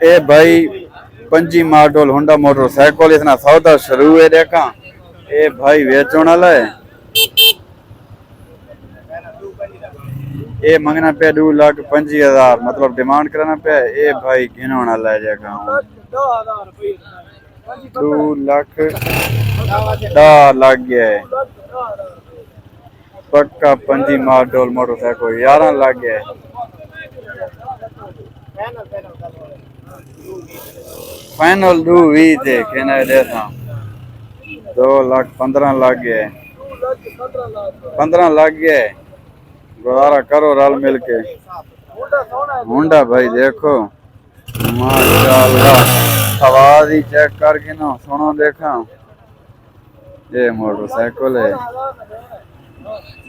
ए भाई 25 model Honda motorcycle इतना सौदा शुरू है देखा। ए भाई वेचण वाला है। ए मंगना पे 2,25,000 मतलब डिमांड करना पे। ए भाई घिनौण वाला है देखा 2,10,000 लग गया है। पक्का 25 मॉडल मोटरसाइकिल 11 लग गया है। फाइनल 2,20 थे कहना देता 2,15,000 लग गए। 15 लग गए। गुजारा करो रल मिल के। होंडा भाई देखो माशाल्लाह आवाज ही चेक करके ना सुनो देखा। ये मोटरसाइकिल है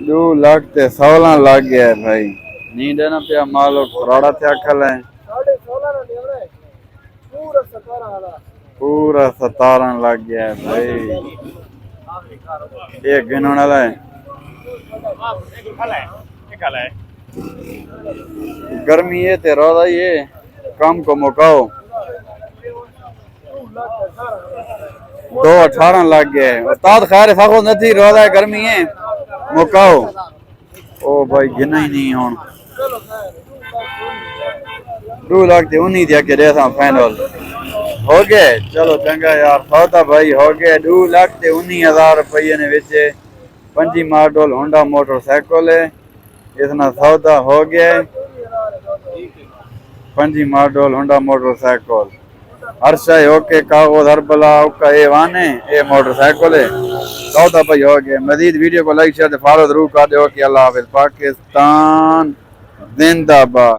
2,16,000 लग गया है भाई। नींद है ना पिया मालो करोड़ा थे अखल है। पूरा 17 लग गया है भाई। ये गिनने वाला है। गर्मी ये ते रोदा ये कम को मुकाओ 2,18 लग गए। उस्ताद खैर सको नहीं रोदा है गर्मी है मुकाओ। ओ भाई गिना ही नहीं हूं 2,19 दिया के रेसा फाइनल हो गए। चलो चंगा यार सौदा भाई हो गया 2,19,000 रुपये ने विच 25 मॉडल होंडा मोटरसाइकिल है। इतना सौदा हो गया 25 मॉडल होंडा मोटरसाइकिल हर शय ओके कागज हर बला उका ए वाने ए मोटरसाइकिल है। सौदा भाई हो गया। मजीद वीडियो को लाइक शेयर फॉलो जरूर कर दो कि अल्लाह हाफिज। पाकिस्तान जिंदाबाद।